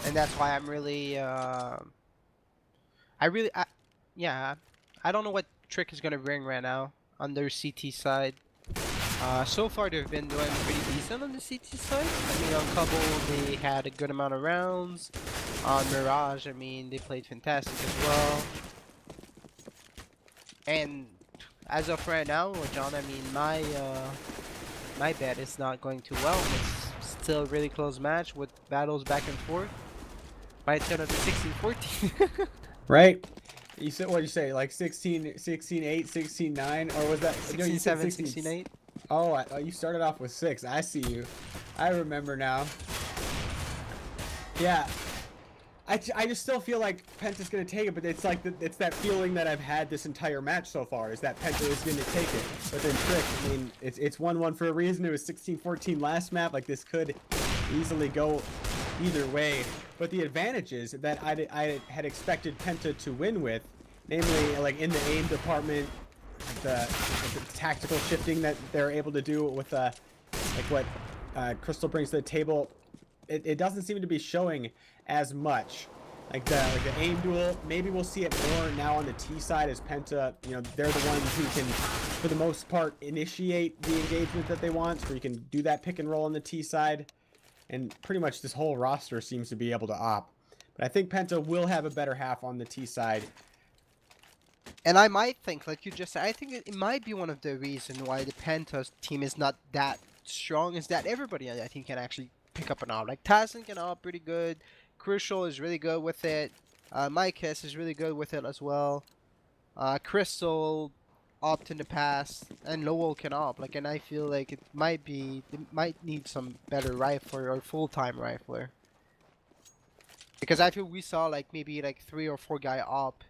And that's why I'm really, yeah, I don't know what Trick is gonna bring right now on their CT side. So far they've been doing pretty decent on the CT side. I mean, on Couple they had a good amount of rounds. On Mirage, I mean, they played fantastic as well. And as of right now, John, I mean, my bet is not going too well. It's still a really close match with battles back and forth. Might turn up to 16-14. Right? You said, what did you say, like 16-8, 16-9, or was that 16-7, 16-8? Oh, you started off with 6. I see you. I remember now. Yeah. I just still feel like Penta's going to take it, but it's like it's that feeling that I've had this entire match so far, is that Penta is going to take it. But then Trick, I mean, it's 1-1 for a reason. It was 16-14 last map. Like, this could easily go either way. But the advantages that I had expected Penta to win with, namely, like, in the aim department, the tactical shifting that they're able to do with, like, what Crystal brings to the table, it doesn't seem to be showing as much. Like the aim duel, maybe we'll see it more now on the T side, as Penta, you know, they're the ones who can, for the most part, initiate the engagement that they want, so you can do that pick and roll on the T side. And pretty much this whole roster seems to be able to op. But I think Penta will have a better half on the T side. And I might think, like you just said, I think it might be one of the reasons why the Penta team is not that strong, is that everybody on that team can actually pick up an op. Like Tyson can op pretty good. Crucial is really good with it. Mykes is really good with it as well. Crystal opt in the past, and Lowell can op. Like, and I feel like it might need some better rifler or full-time rifler. Because I feel we saw like maybe like 3 or 4 guy op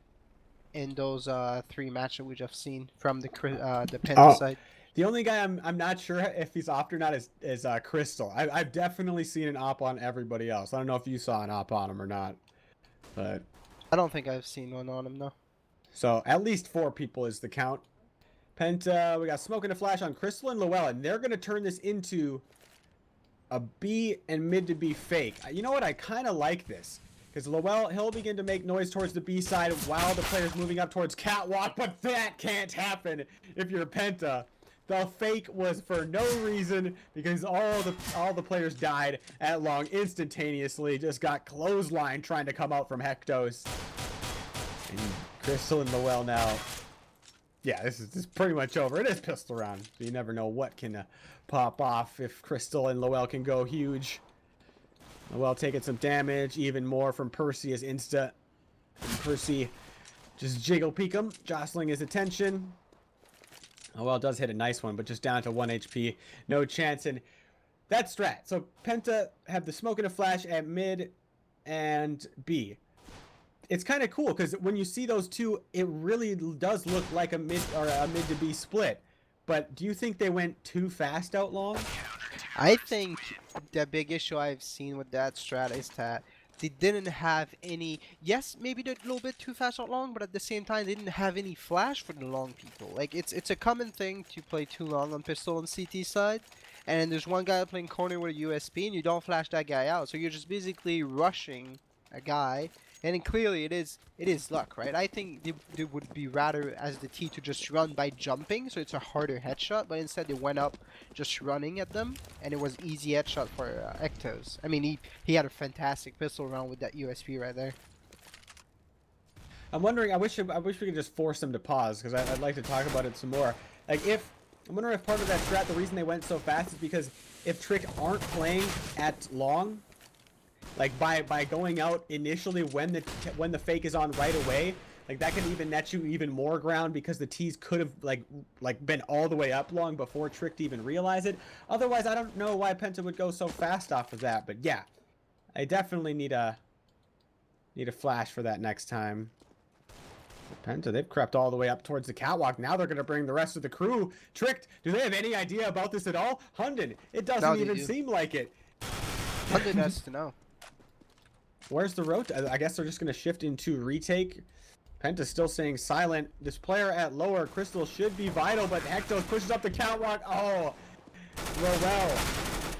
in those 3 matches we just seen from the Penta Oh, side. the only guy I'm not sure if he's opt or not is Crystal. I've definitely seen an op on everybody else. I don't know if you saw an op on him or not, but I don't think I've seen one on him though. so at least 4 people is the count. Penta, we got Smoke and a Flash on Crystal and Llewellyn. They're gonna turn this into a B and mid to B fake. You know what? I kind of like this. Because Llewellyn, he'll begin to make noise towards the B side while the player's moving up towards Catwalk, but that can't happen if you're Penta. The fake was for no reason because all the players died at long instantaneously. Just got clothesline trying to come out from Hectos. And Crystal and Llewellyn now. Yeah, this is pretty much over. It is pistol round, so you never know what can pop off if Crystal and Llewellyn can go huge. Llewellyn taking some damage, even more from Percy as Insta. And Percy just jiggle peek him, jostling his attention. Llewellyn does hit a nice one, but just down to 1 HP. No chance, and that's strat. So Penta have the Smoke and a Flash at mid and B. It's kind of cool because when you see those two, it really does look like a mid or a mid to B split. But do you think they went too fast out long? I think the big issue I've seen with that strat is that they didn't have any. Yes, maybe they're a little bit too fast out long, but at the same time, they didn't have any flash for the long people. Like it's a common thing to play too long on pistol and CT side, and there's one guy playing corner with a USP, and you don't flash that guy out, so you're just basically rushing a guy. And clearly it is luck, right? I think they would be rather as the T to just run by jumping, so it's a harder headshot, but instead they went up just running at them, and it was easy headshot for Ectos. I mean, he had a fantastic pistol round with that USP right there. I'm wondering, I wish we could just force them to pause, because I'd like to talk about it some more. Like I'm wondering if part of that strat, the reason they went so fast is because if Trick aren't playing at long, like by going out initially when the fake is on right away, like that can even net you even more ground because the T's could have like been all the way up long before Trick to even realize it. Otherwise, I don't know why Penta would go so fast off of that. But yeah, I definitely need a flash for that next time. Penta, they've crept all the way up towards the catwalk. Now they're going to bring the rest of the crew. Tricked. Do they have any idea about this at all? Hunden, it doesn't even seem like it. Hunden has to know. Where's the road? I guess they're just going to shift into retake. Penta's still staying silent. This player at lower Crystal should be vital, but Hectos pushes up the catwalk. Oh, Rowell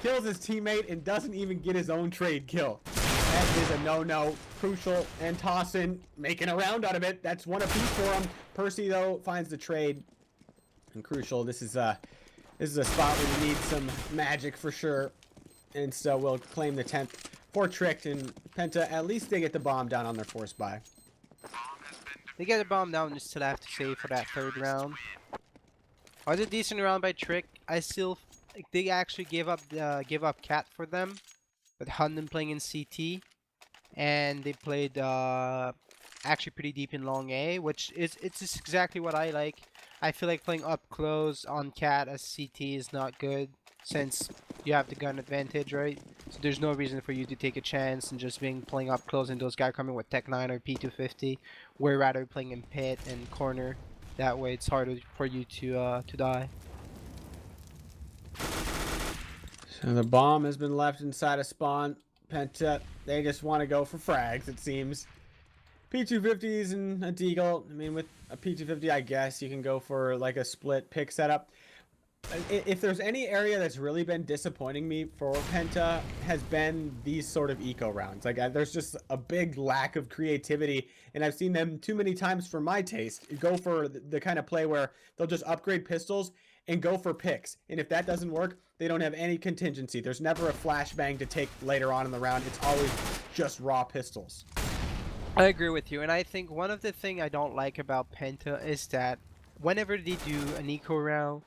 kills his teammate and doesn't even get his own trade kill. That is a no-no. Crucial and Tossin making a round out of it. That's one apiece for him. Percy, though, finds the trade. And Crucial, this is a spot where you need some magic for sure. And so we'll claim the 10th. For Tricked and Penta, at least they get the bomb down on their force buy. They get the bomb down, just still have to save for that 3rd round. Was a decent round by Trick. I still think they actually give up Cat for them, with Hunden playing in CT, and they played actually pretty deep in long A, which it's just exactly what I like. I feel like playing up close on Cat as CT is not good, since you have the gun advantage, right? So there's no reason for you to take a chance and just playing up close and those guys coming with Tech 9 or P250. We're rather playing in pit and corner. That way it's harder for you to die. So the bomb has been left inside a spawn. Penta, they just want to go for frags, it seems. P250s and a Deagle. I mean, with a P250, I guess you can go for like a split pick setup. If there's any area that's really been disappointing me for Penta, has been these sort of eco rounds. Like there's just a big lack of creativity, and I've seen them too many times for my taste go for the kind of play where they'll just upgrade pistols and go for picks, and if that doesn't work, they don't have any contingency. There's never a flashbang to take later on in the round. It's always just raw pistols. I agree with you, and I think one of the things I don't like about Penta is that whenever they do an eco round,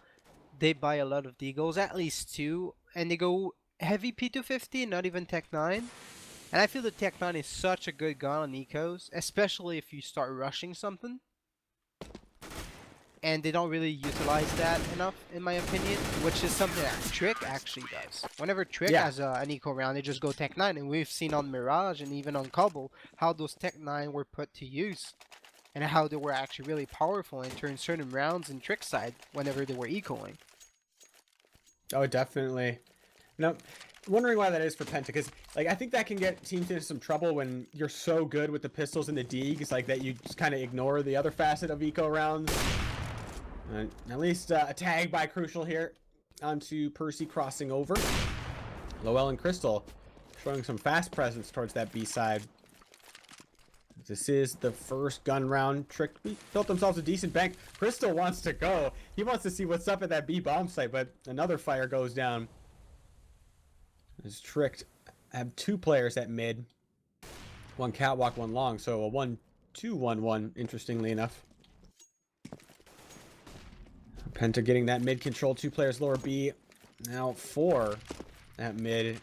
they buy a lot of Deagles, at least 2, and they go heavy P250, not even Tech 9. And I feel the Tech 9 is such a good gun on ecos, especially if you start rushing something. And they don't really utilize that enough, in my opinion, which is something that Trick actually does. Whenever Trick has an eco round, they just go Tech 9, and we've seen on Mirage and even on Cobble how those Tech 9 were put to use. and how they were actually really powerful and turned certain rounds in Trick side whenever they were ecoing. Oh, definitely. No, wondering why that is for Penta, because like I think that can get teams into some trouble when you're so good with the pistols and the deegs, like that you just kind of ignore the other facet of eco rounds. At least a tag by Crucial here onto Percy crossing over. Lowell and Crystal showing some fast presence towards that B side. This is the first gun round. Trick built themselves a decent bank. Crystal wants to go. He wants to see what's up at that B bomb site, but another fire goes down. Is Tricked have 2 players at mid. 1 catwalk, 1 long, so a 1-2-1-1, interestingly enough. Penta getting that mid control, 2 players lower B. Now 4 at mid.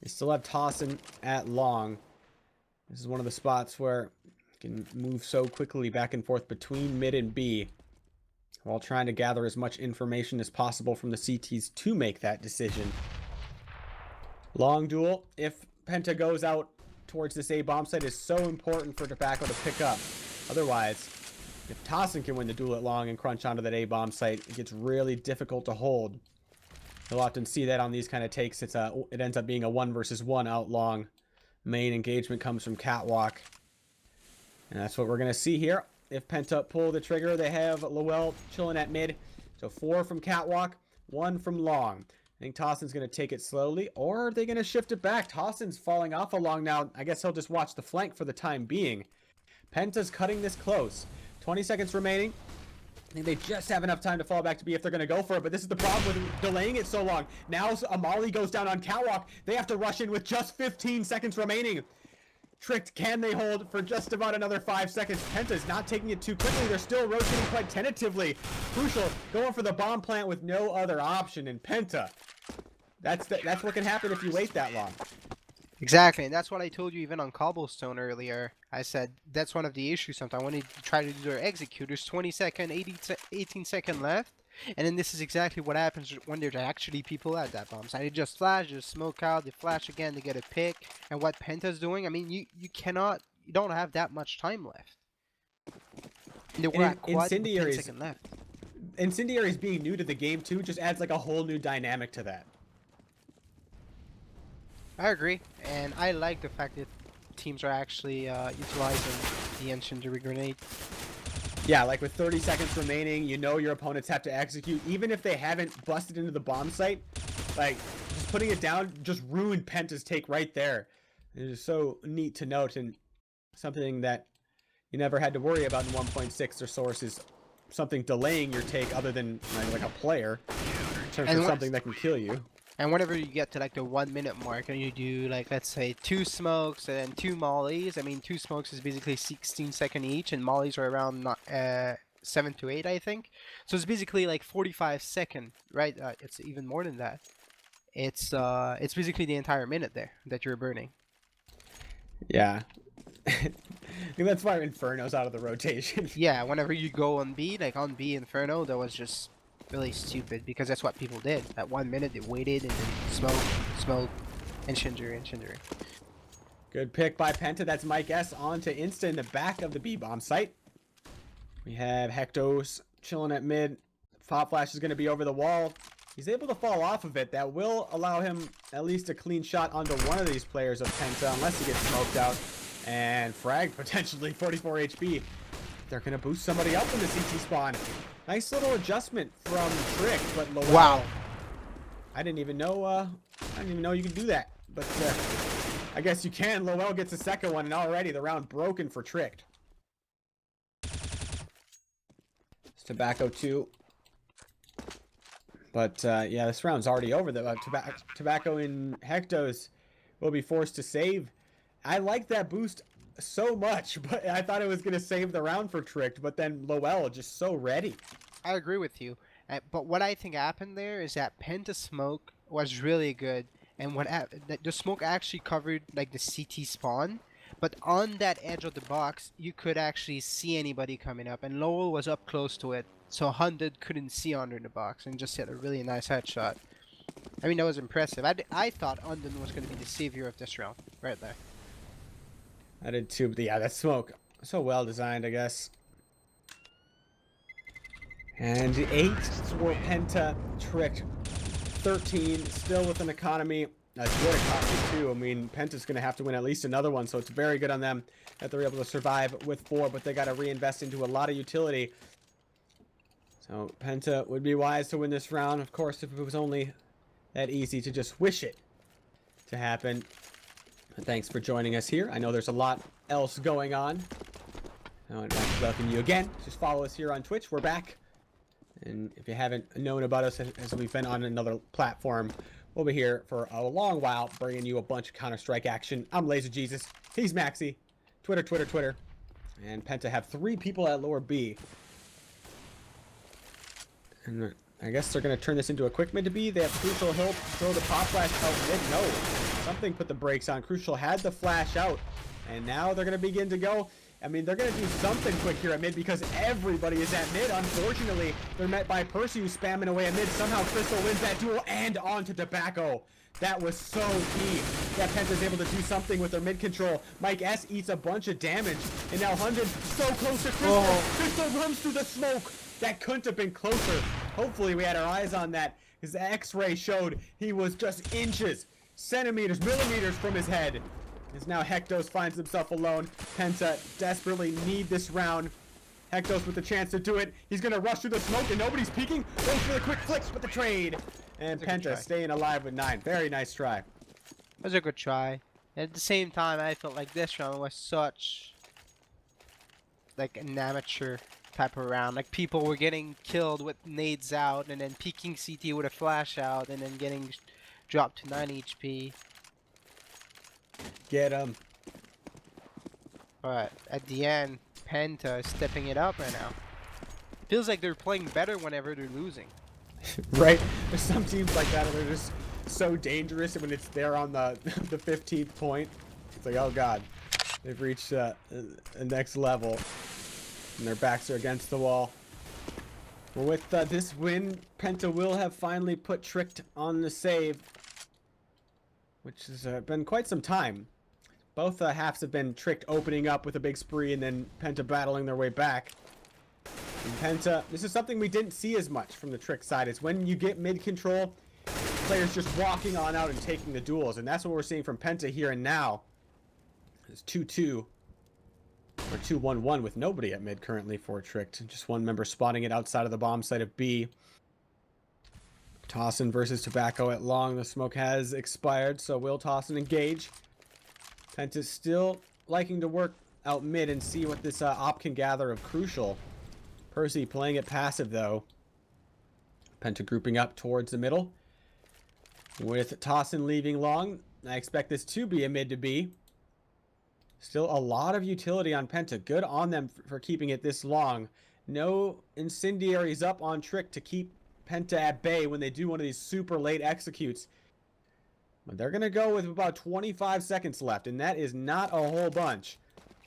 They still have Tossin at long. This is one of the spots where you can move so quickly back and forth between mid and B, while trying to gather as much information as possible from the CTs to make that decision. Long duel, if Penta goes out towards this A bomb site, is so important for Tobacco to pick up. Otherwise, if Tossin can win the duel at long and crunch onto that A bomb site, it gets really difficult to hold. You'll often see that on these kind of takes. It ends up being a 1 versus 1 out long. Main engagement comes from catwalk, and that's what we're gonna see here. If Penta pull the trigger, they have Lowell chilling at mid. So 4 from catwalk, 1 from long. I think Tossin's gonna take it slowly, or are they gonna shift it back? Tossin's falling off along now. I guess he'll just watch the flank for the time being. Penta's cutting this close. 20 seconds remaining. I think they just have enough time to fall back to B if they're going to go for it, but this is the problem with delaying it so long. Now Amali goes down on catwalk. They have to rush in with just 15 seconds remaining. Tricked, can they hold for just about another 5 seconds? Penta's not taking it too quickly. They're still rotating quite tentatively. Crucial, going for the bomb plant with no other option, and Penta. That's what can happen if you wait that long. Exactly, and that's what I told you even on Cobblestone earlier. I said that's one of the issues sometimes when they try to do their executors, 20 second, 18 second left, and then this is exactly what happens when there's actually people at that bomb site. They just flash, just smoke out, they flash again, they get a pick, and what Penta's doing, I mean, you don't have that much time left. And we're at quad with 10 seconds left. Incendiaries being new to the game too just adds like a whole new dynamic to that. I agree, and I like the fact that teams are actually utilizing the incendiary grenade. Yeah, like with 30 seconds remaining, you know your opponents have to execute, even if they haven't busted into the bomb site. Like, just putting it down just ruined Penta's take right there. It is so neat to note, and something that you never had to worry about in 1.6 or Source is something delaying your take other than like a player in terms of something that can kill you. And whenever you get to like the 1 minute mark and you do like, let's say 2 smokes and then 2 mollies, I mean 2 smokes is basically 16 seconds each and mollies are around 7 to 8 I think. So it's basically like 45 seconds, right? It's even more than that. It's basically the entire minute there that you're burning. Yeah. I think that's why Inferno's out of the rotation. Yeah, whenever you go on B, like on B Inferno, that was just really stupid because that's what people did. At 1 minute they waited and then smoke, incendiary. Good pick by Penta. That's Mike S on to Insta in the back of the B bomb site. We have Hectos chilling at mid. Pop flash is going to be over the wall. He's able to fall off of it. That will allow him at least a clean shot onto one of these players of Penta, unless he gets smoked out. And frag potentially 44 HP. They're going to boost somebody up in the CT spawn. Nice little adjustment from Trick, but Lowell. Wow. I didn't even know you could do that. But I guess you can. Lowell gets a second one, and already the round broken for Tricked. It's Tobacco 2. But yeah, this round's already over. The Tobacco and Hectos will be forced to save. I like that boost so much, but I thought it was going to save the round for Tricked, but then Lowell just so ready. I agree with you. But what I think happened there is that Penta smoke was really good, and the smoke actually covered like the CT spawn, but on that edge of the box, you could actually see anybody coming up, and Lowell was up close to it, so Hundred couldn't see under the box, and just hit a really nice headshot. I mean, that was impressive. I thought Undon was going to be the savior of this round, right there. I did too, but yeah, that smoke. so well designed, I guess. And 8 for Penta, tricked. 13, still with an economy. That's good economy too. I mean, Penta's going to have to win at least another one, so it's very good on them that they're able to survive with 4, but they got to reinvest into a lot of utility. So Penta would be wise to win this round, of course, if it was only that easy to just wish it to happen. But thanks for joining us here. I know there's a lot else going on. I would like to welcome you again. Just follow us here on Twitch. We're back. And if you haven't known about us as we've been on another platform, we'll be here for a long while, bringing you a bunch of Counter-Strike action. I'm Laser Jesus. He's Maxi. Twitter. And Penta have 3 people at lower B. And I guess they're going to turn this into a quick mid to B. They have Crucial. He'll throw the pop flash out mid. No. Something put the brakes on. Crucial had the flash out. And now they're going to begin to go. I mean, they're going to do something quick here at mid because everybody is at mid. Unfortunately, they're met by Percy, who's spamming away at mid. Somehow Crystal wins that duel and on to Tobacco. That was so key. Yeah, Penta's able to do something with their mid control. Mike S eats a bunch of damage. And now 100 so close to Crystal. Oh. Crystal runs through the smoke. That couldn't have been closer. Hopefully we had our eyes on that because the X-ray showed he was just inches, centimeters, millimeters from his head. As now Hectos finds himself alone. Penta desperately need this round. Hectos with the chance to do it. He's going to rush through the smoke and nobody's peeking. Goes for the quick flicks with the trade. And Penta staying alive with 9. Very nice try. That was a good try. And at the same time, I felt like this round was such like an amateur type of round. Like people were getting killed with nades out and then peeking CT with a flash out and then getting dropped to 9 HP. Get him. But at the end, Penta is stepping it up right now. Feels like they're playing better whenever they're losing. Right? There's some teams like that, and they're just so dangerous when it's there on the 15th point. It's like, oh god, they've reached a next level, and their backs are against the wall. Well, with this win, Penta will have finally put Tricked on the save, which has been quite some time. Both halves have been Tricked opening up with a big spree and then Penta battling their way back. And Penta, this is something we didn't see as much from the Trick side, is when you get mid control, players just walking on out and taking the duels. And that's what we're seeing from Penta here and now. It's 2-2 or 2-1-1 with nobody at mid currently for Tricked. Just one member spotting it outside of the bomb site of B. Tossin versus Tobacco at long. The smoke has expired, so will Tossin engage. Penta's still liking to work out mid and see what this op can gather of Crucial. Percy playing it passive though. Penta grouping up towards the middle. With Tossin leaving long, I expect this to be a mid to B. Still a lot of utility on Penta. Good on them for keeping it this long. No incendiaries up on Trick to keep Penta at bay when they do one of these super late executes. But they're going to go with about 25 seconds left, and that is not a whole bunch.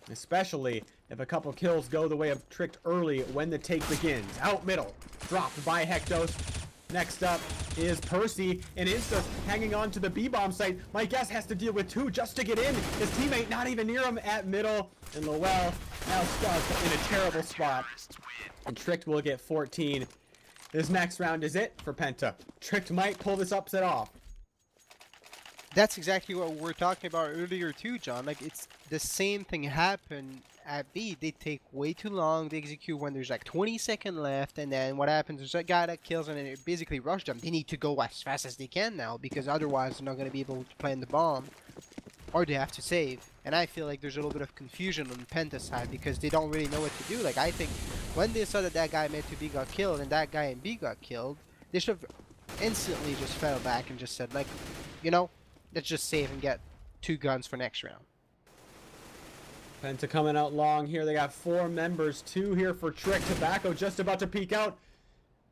Especially if a couple kills go the way of Tricked early when the take begins. Out middle, dropped by Hectos. Next up is Percy, and Insta hanging on to the B-bomb site. My guess has to deal with 2 just to get in. His teammate not even near him at middle. And Lowell now stuck in a terrible spot. And Tricked will get 14. This next round is it for Penta. Tricked might pull this upset off. That's exactly what we were talking about earlier too, John. Like, it's the same thing happened at B. They take way too long. They execute when there's like 20 seconds left, and then what happens is that guy that kills them and it basically rush them. They need to go as fast as they can now because otherwise they're not going to be able to plant the bomb, or they have to save. And I feel like there's a little bit of confusion on Penta's side because they don't really know what to do. Like, I think when they saw that that guy mid to B got killed and that guy in B got killed, they should have instantly just fell back and just said, like, you know, let's just save and get 2 guns for next round. Penta coming out long here. They got 4 members, 2 here for Trick. Tobacco just about to peek out.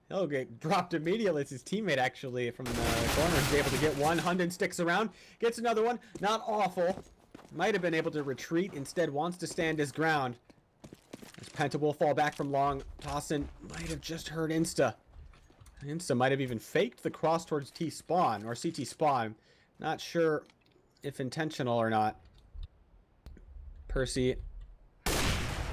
He'll get dropped immediately. It's his teammate actually from the corner. He's able to get one. Hunden sticks around, gets another one. Not awful. Might have been able to retreat. Instead wants to stand his ground. As Penta will fall back from long. Tossin might have just heard Insta. Insta might have even faked the cross towards T spawn or CT spawn. Not sure if intentional or not. Percy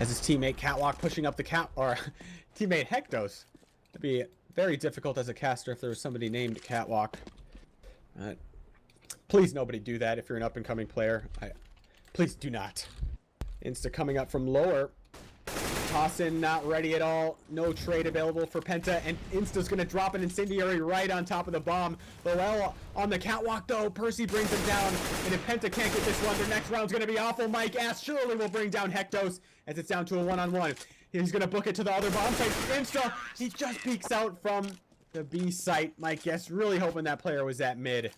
as his teammate Catwalk pushing up the teammate Hectos. It'd be very difficult as a caster if there was somebody named Catwalk. Please nobody do that if you're an up-and-coming player. Please do not. Insta coming up from lower. Tossin not ready at all. No trade available for Penta, and Insta's gonna drop an incendiary right on top of the bomb. Lowell on the catwalk though. Percy brings him down, and if Penta can't get this one, their next round's gonna be awful. Mike Ass surely will bring down Hectos as it's down to a one-on-one. He's gonna book it to the other bomb site. Insta, he just peeks out from the B site. Mike Guess really hoping that player was at mid,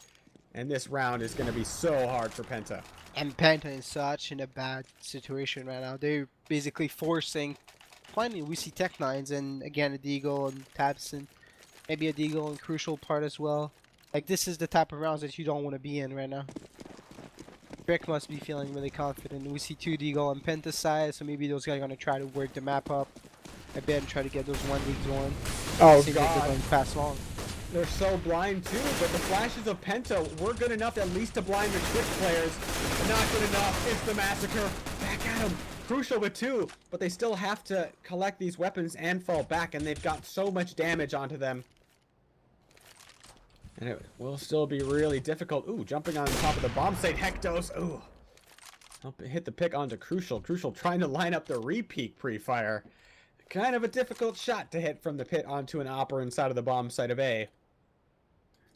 and this round is gonna be so hard for Penta. And Penta is such in a bad situation right now. They're basically forcing finally we see Tech9s and again a Deagle and Tabson. Maybe a Deagle and Crucial part as well. Like this is the type of rounds that you don't want to be in right now. Rick must be feeling really confident. We see 2 Deagle on Penta's side, so maybe those guys are gonna try to work the map up a bit and try to get those 1v going. Oh Seems god. like they're going fast long. They're so blind too, but the flashes of Penta were good enough at least to blind the Twitch players. Not good enough. It's the massacre. Back at him. Crucial with 2, but they still have to collect these weapons and fall back, and they've got so much damage onto them. And it will still be really difficult. Ooh, jumping on top of the bomb site. Hectos. Ooh. Hit the pick onto Crucial. Crucial trying to line up the repeat pre-fire. Kind of a difficult shot to hit from the pit onto an opera inside of the bomb site of A.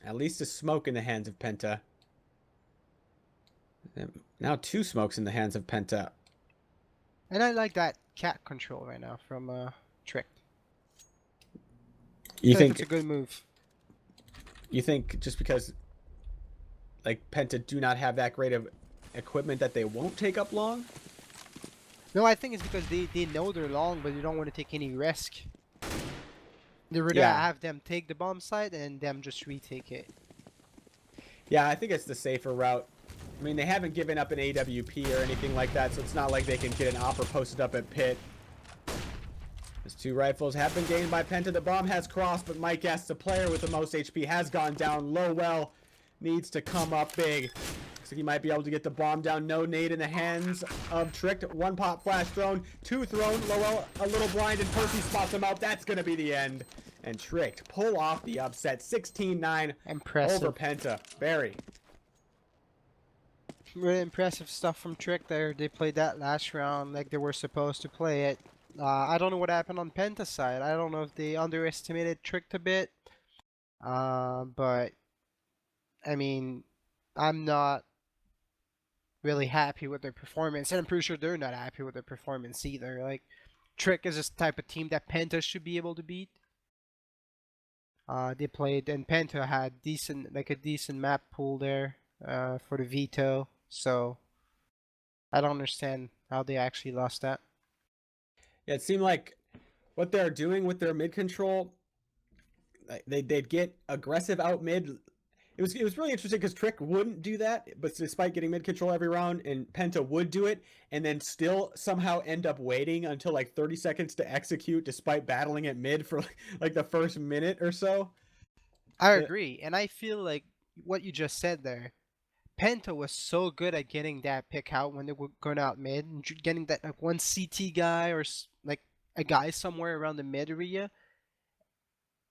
At least a smoke in the hands of Penta. Now 2 smokes in the hands of Penta. And I like that cat control right now from Trick. You think it's a good move? You think just because like Penta do not have that great of equipment that they won't take up long? No, I think it's because they know they're long, but they don't want to take any risk. They would Yeah. have them take the bomb site and them just retake it. Yeah, I think it's the safer route. I mean, they haven't given up an AWP or anything like that, so it's not like they can get an opera posted up at pit. Those 2 rifles have been gained by Penta. The bomb has crossed, but Mike S, the player with the most HP, has gone down. Lowell needs to come up big. Looks like he might be able to get the bomb down. No nade in the hands of Tricked. 1 pop flash thrown, 2 thrown. Lowell a little blind, and Percy spots him out. That's going to be the end. And Tricked pull off the upset. 16-9 Impressive. over Penta. Very. Really impressive stuff from Trick there. They played that last round like they were supposed to play it. I don't know what happened on Penta's side. I don't know if they underestimated Tricked a bit. But I mean, I'm not really happy with their performance, and I'm pretty sure they're not happy with their performance either. Like, Trick is this type of team that Penta should be able to beat. They played, and Penta had a decent map pool there for the veto. So I don't understand how they actually lost that. Yeah, it seemed like what they're doing with their mid control, they'd get aggressive out mid. It was really interesting because Trick wouldn't do that, but despite getting mid control every round, and Penta would do it, and then still somehow end up waiting until like 30 seconds to execute, despite battling at mid for like the first minute or so. I agree, and I feel like what you just said there, Penta was so good at getting that pick out when they were going out mid, and getting that like 1 CT guy or like a guy somewhere around the mid area.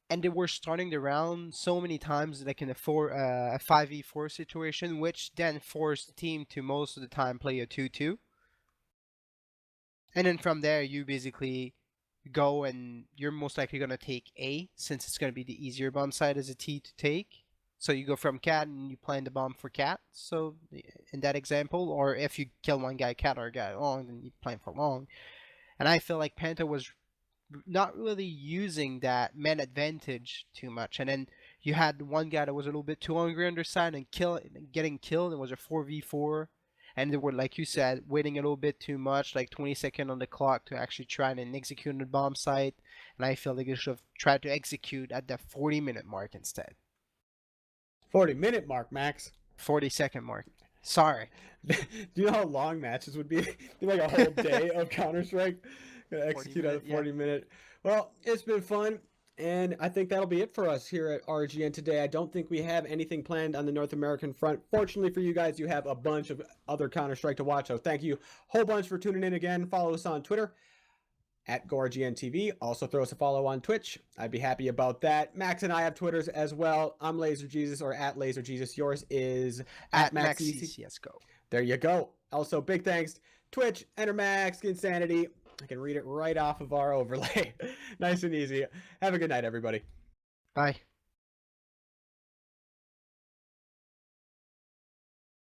And they were starting the round so many times, like in a 5v4 situation, which then forced the team to most of the time play a 2-2. And then from there, you basically go and you're most likely going to take A, since it's going to be the easier bomb side as a T to take. So you go from cat and you plan the bomb for cat. So in that example, or if you kill one guy cat or a guy long, then you plan for long. And I feel like Penta was not really using that man advantage too much, and then you had one guy that was a little bit too hungry on their side and getting killed. It was a 4v4, and they were, like you said, waiting a little bit too much, like 20 seconds on the clock to actually try and execute on the bomb site. And I feel like they should have tried to execute at the 40-minute mark instead. 40-minute mark, Max. 40-second mark. Sorry. Do you know how long matches would be? Like a whole day of Counter-Strike. Gonna execute at a 40-minute. Well, it's been fun. And I think that'll be it for us here at RGN today. I don't think we have anything planned on the North American front. Fortunately for you guys, you have a bunch of other Counter-Strike to watch. So thank you a whole bunch for tuning in again. Follow us on Twitter at GoRGNTV. Also throw us a follow on Twitch. I'd be happy about that. Max and I have Twitters as well. I'm LaserJesus or at LaserJesus. Yours is At MaxCC. CSGO. There you go. Also, big thanks Twitch, Enter Max, Insanity. I can read it right off of our overlay. Nice and easy. Have a good night, everybody. Bye.